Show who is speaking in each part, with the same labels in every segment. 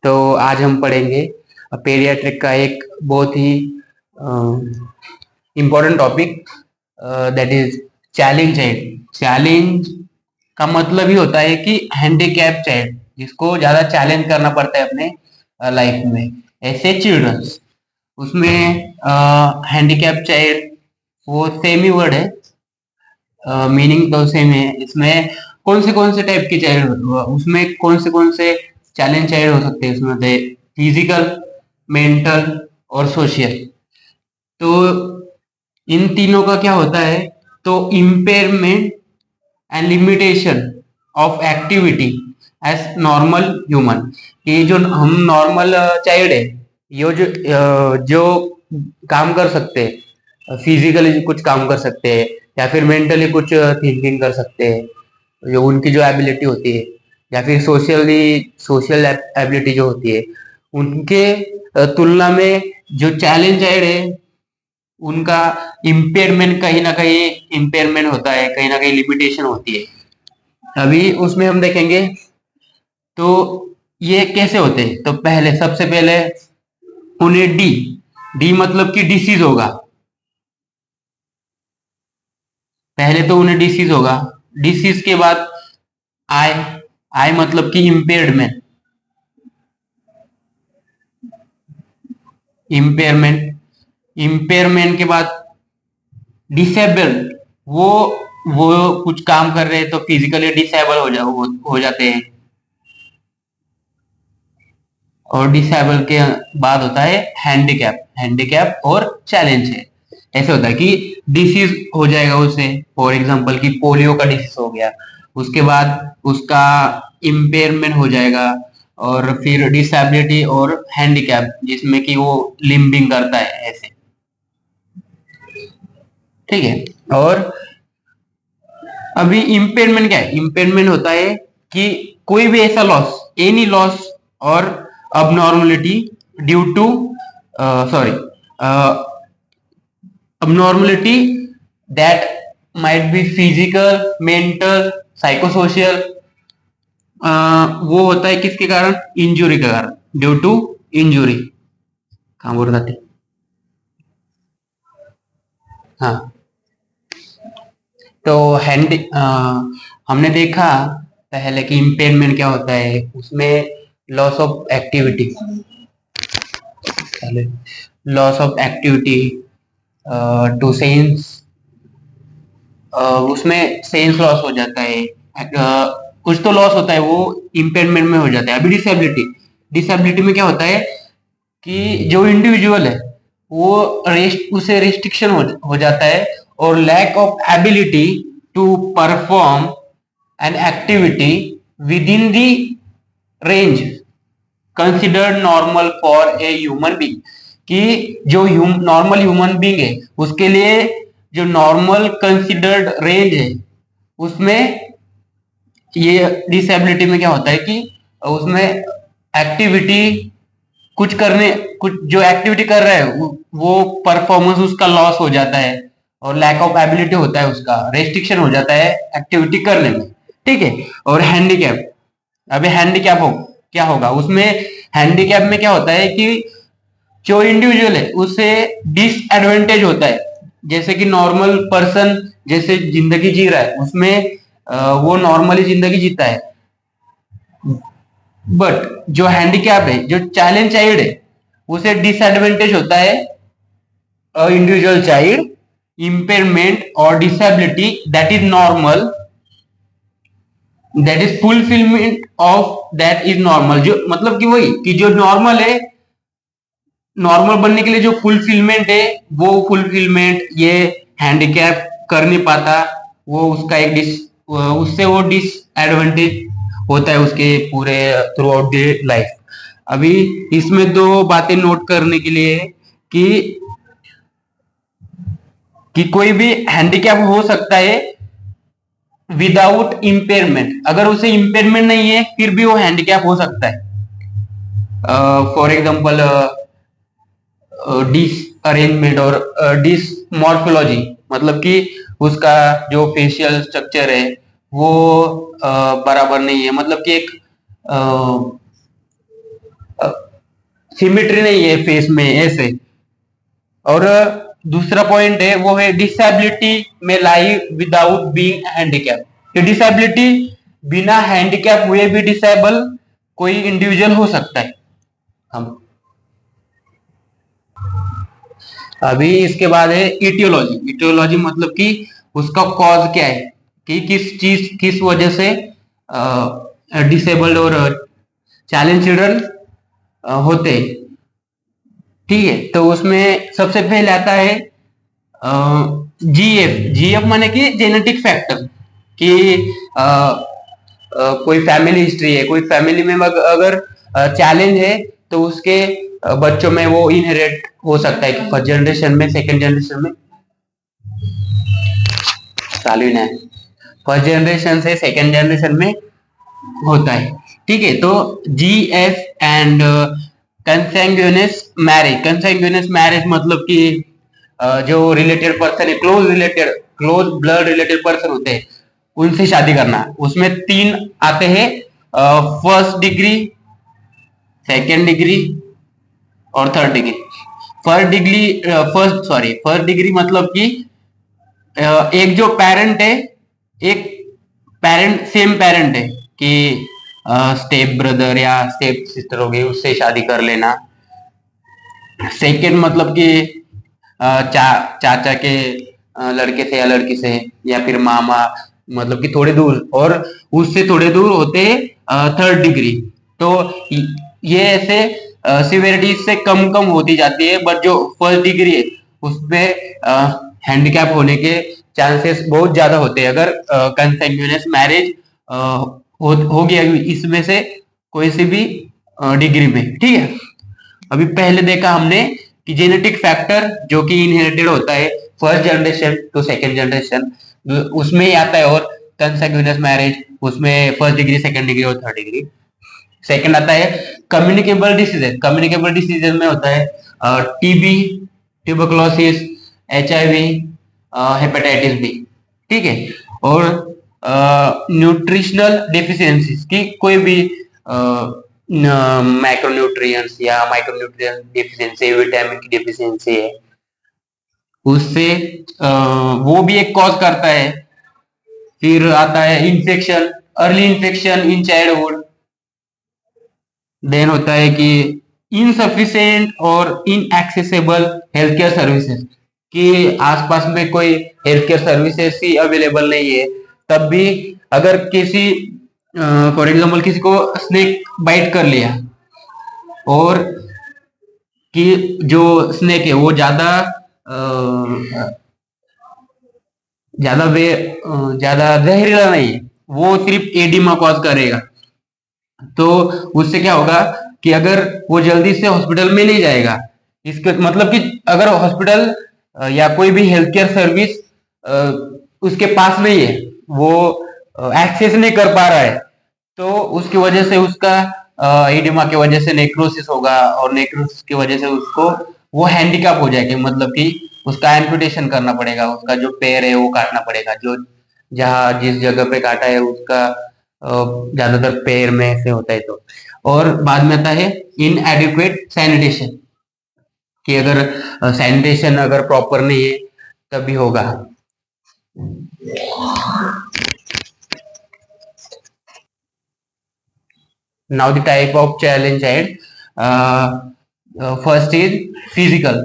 Speaker 1: तो आज हम पढ़ेंगे पेडियाट्रिक का एक बहुत ही important topic, that is challenge child. Challenge का मतलब ही होता है कि हैंडीकैप चाइल्ड, जिसको ज्यादा चैलेंज करना पड़ता है अपने लाइफ में, ऐसे चिल्ड्रंस। उसमें हैंडीकैप चाइल्ड वो सेम ही वर्ड है, मीनिंग तो सेम है। इसमें कौन से टाइप के चाइल्ड, उसमें कौन से चैलेंज चाइल्ड हो सकते हैं, उसमें से फिजिकल, मेंटल और सोशल। तो इन तीनों का क्या होता है, तो impairment and limitation of activity as normal human. ये जो हम नॉर्मल चाइल्ड है, ये जो काम कर सकते हैं, फिजिकली कुछ काम कर सकते हैं या फिर मेंटली कुछ थिंकिंग कर सकते हैं, जो उनकी जो एबिलिटी होती है, या फिर सोशल एबिलिटी जो होती है, उनके तुलना में जो चैलेंज चाइल्ड है, उनका इम्पेयरमेंट कहीं ना कहीं इम्पेयरमेंट होता है, कहीं ना कहीं लिमिटेशन होती है। अभी उसमें हम देखेंगे तो ये कैसे होते हैं। तो पहले, सबसे पहले उन्हें डी डी मतलब कि डिसीज होगा। पहले तो उन्हें डिसीज होगा, डिसीज के बाद आई आई मतलब कि इम्पेयरमेंट, इम्पेयरमेंट इम्पेयरमेंट के बाद डिसेबल्ड। वो वो कुछ काम कर रहे हैं तो फिजिकली डिसेबल हो जाते हैं। और डिसेबल के बाद होता है हैंडीकैप। हैंडीकैप और चैलेंज है। ऐसे होता है कि डिसीज हो जाएगा उसे, फॉर एग्जांपल कि पोलियो का डिसीज हो गया, उसके बाद उसका इम्पेयरमेंट हो जाएगा, और फिर डिसेबिलिटी और हैंडीकैप, जिसमें कि वो लिम्बिंग करता है ऐसे। ठीक है। और अभी इम्पेयरमेंट क्या है, इम्पेयरमेंट होता है कि कोई भी ऐसा लॉस, एनी लॉस और abnormality due to sorry abnormality that might be physical, mental, psychosocial, वो होता है किसके कारण, इंजुरी के कारण, ड्यू टू इंजुरी। कहाँ बोल रहे थे, हाँ। तो हमने देखा पहले कि इम्पेयरमेंट क्या होता है, उसमें loss of activity, loss of activity to sense, उसमें सेंस लॉस हो जाता है। कुछ तो लॉस होता है, वो इम्पेयरमेंट में हो जाता है। अभी डिसेबिलिटी, डिसेबिलिटी में क्या होता है कि जो इंडिविजुअल है वो उसे रिस्ट्रिक्शन हो जाता है, और lack of ability to perform an activity within the range considered normal for a human being. कि जो नॉर्मल ह्यूमन बीइंग है, उसके लिए जो नॉर्मल कंसिडर्ड रेंज है, उसमें ये डिसेबिलिटी में क्या होता है कि उसमें एक्टिविटी कुछ जो एक्टिविटी कर रहा है वो परफॉर्मेंस उसका लॉस हो जाता है, और लैक ऑफ एबिलिटी होता है, उसका रेस्ट्रिक्शन हो जाता है एक्टिविटी करने में। ठीक है। और हैंडीकैप, अभी हैंडीकैप क्या होगा उसमें, हैंडीकैप में क्या होता है कि जो इंडिविजुअल है उसे डिसएडवांटेज होता है। जैसे कि नॉर्मल पर्सन जैसे जिंदगी जी रहा है, उसमें वो नॉर्मली जिंदगी जीता है, बट जो हैंडीकैप है, जो चैलेंज चाइल्ड है, उसे डिसएडवांटेज होता है इंडिविजुअल चाइल्ड, इम्पेयरमेंट और disability that is normal, that is fulfilment of that is normal. जो मतलब कि वही कि जो नॉर्मल है, नॉर्मल बनने के लिए जो फुलफिलमेंट है, वो फुलफिलमेंट ये हैंडीकैप कर नहीं पाता। वो उसका एक उससे वो डिसएडवांटेज होता है उसके पूरे थ्रू आउट द लाइफ। अभी इसमें दो बातें नोट करने के लिए कि कोई भी हैंडीकैप हो सकता है विदाउट इम्पेयरमेंट। अगर उसे इम्पेयरमेंट नहीं है फिर भी वो हैंडीकैप हो सकता है। फॉर एग्जांपल डिस अरेंजमेंट और डिस मॉर्फोलॉजी, मतलब कि उसका जो फेशियल स्ट्रक्चर है वो बराबर नहीं है, मतलब कि एक सिमिट्री नहीं है फेस में ऐसे। और दूसरा पॉइंट है वो है डिसेबिलिटी में लाई विदाउट बीइंग हैंडीकैप। कि डिसेबिलिटी बिना हैंडीकैप हुए भी डिसेबल कोई इंडिविजुअल हो सकता है। हम अभी इसके बाद है इटियोलॉजी। इटियोलॉजी मतलब कि उसका कॉज क्या है, कि किस वजह से डिसेबल्ड और चैलेंज चिल्ड्रन होते हैं। ठीक है, तो उसमें सबसे पहले आता है जीएफ। जीएफ माने कि जेनेटिक फैक्टर। कि अ, कोई फैमिली हिस्ट्री है, कोई फैमिली में अगर चैलेंज है तो उसके बच्चों में वो इनहेरिट हो सकता है कि फर्स्ट जनरेशन में, सेकंड जनरेशन में। चालू है, फर्स्ट जनरेशन से सेकंड जनरेशन में होता है। ठीक है, तो G S and consanguineous marriage. Consanguineous marriage मतलब कि जो रिलेटेड पर्सन है, क्लोज ब्लड रिलेटेड पर्सन होते हैं, उनसे शादी करना। उसमें तीन आते हैं, फर्स्ट डिग्री, सेकेंड डिग्री और थर्ड डिग्री। फर्स्ट डिग्री मतलब कि एक जो पेरेंट है, एक पेरेंट सेम पेरेंट है, कि स्टेप ब्रदर या स्टेप सिस्टर हो गई, उससे शादी कर लेना। सेकेंड मतलब कि चाचा के लड़के से या लड़की से, या फिर मामा, मतलब कि थोड़े दूर, और उससे थोड़े दूर होते थर्ड डिग्री। तो ये ऐसे सिवियरिटी से कम कम होती जाती है, बट जो फर्स्ट डिग्री है उसमें हैंडीकैप होने के चांसेस बहुत ज्यादा होते हैं अगर कंसेंगुइनस मैरिज हो गया इसमें से कोई सी भी डिग्री में। ठीक है, अभी पहले देखा हमने कि जेनेटिक फैक्टर जो कि इनहेरिटेड होता है first generation to second generation, उसमें ही आता है। और कंसेक्यूटिव मैरिज, उसमें फर्स्ट डिग्री, सेकेंड डिग्री और थर्ड डिग्री। सेकेंड आता है कम्युनिकेबल डिसीजेज। कम्युनिकेबल डिसीजेज में होता है TB, tuberculosis, HIV, hepatitis B. ठीक है, और न्यूट्रिशनल डिफिशियंसीज की कोई भी माइक्रोन्यूट्रिएंट्स या माइक्रोन्यूट्रिएंट डिफिशियंसी, विटामिन की डिफिशियंसी है, उससे वो भी एक कॉज करता है। फिर आता है infection, early infection in childhood. Then होता है कि इनसफिशिएंट और इनएक्सेसिबल हेल्थ केयर सर्विसेज, कि आसपास में कोई हेल्थ केयर सर्विसेज ही अवेलेबल नहीं है। तब भी अगर किसी फॉर एग्जांपल किसी को स्नेक बाइट कर लिया, और कि जो स्नेक है वो ज्यादा ज्यादा वे ज्यादा जहरीला नहीं है, वो सिर्फ एडिमा कॉज करेगा। तो उससे क्या होगा कि अगर वो जल्दी से हॉस्पिटल में नहीं जाएगा, इसके मतलब कि अगर हॉस्पिटल या कोई भी हेल्थ केयर सर्विस उसके पास नहीं है, वो एक्सेस नहीं कर पा रहा है, तो उसकी वजह से उसका एडिमा की वजह से नेक्रोसिस होगा, और नेक्रोसिस की वजह से उसको वो हैंडीकैप हो जाएगा। मतलब कि उसका एम्पुटेशन करना पड़ेगा, उसका जो पैर है वो काटना पड़ेगा, जो जहाँ जिस जगह पे काटा है उसका ज्यादातर पैर में से होता है। तो और बाद में आता है इनएडिक्वेट सैनिटेशन, कि अगर सैनिटेशन अगर प्रॉपर नहीं है तभी होगा। Now the type of challenge child. First is physical.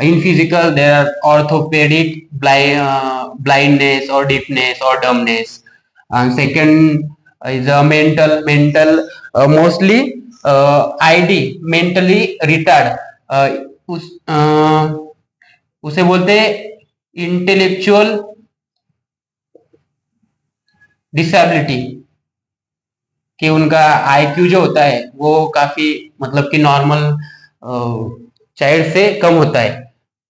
Speaker 1: In physical, there are orthopedic blindness or deafness or dumbness. And second is mental, mostly ID, mentally retard. उसे बोलते हैं इंटेलेक्चुअल डिसेबिलिटी, कि उनका आईक्यू जो होता है वो काफी मतलब कि नॉर्मल चाइल्ड से कम होता है।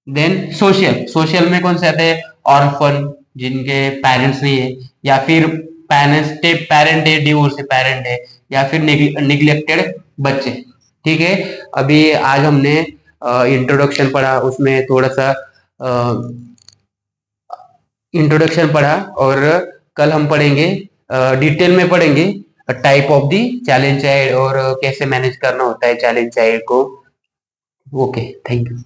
Speaker 1: देन सोशल में कौन से आते हैं, ऑर्फन, जिनके पेरेंट्स नहीं है, या फिर पेरेंट है, डिवोर्स पेरेंट है, या फिर निग्लेक्टेड बच्चे। ठीक है, अभी आज हमने इंट्रोडक्शन पढ़ा, उसमें थोड़ा सा इंट्रोडक्शन पढ़ा, और कल हम पढ़ेंगे डिटेल में पढ़ेंगे type of the challenge child, और कैसे मैनेज करना होता है चैलेंज चाइल्ड को। Okay, thank you.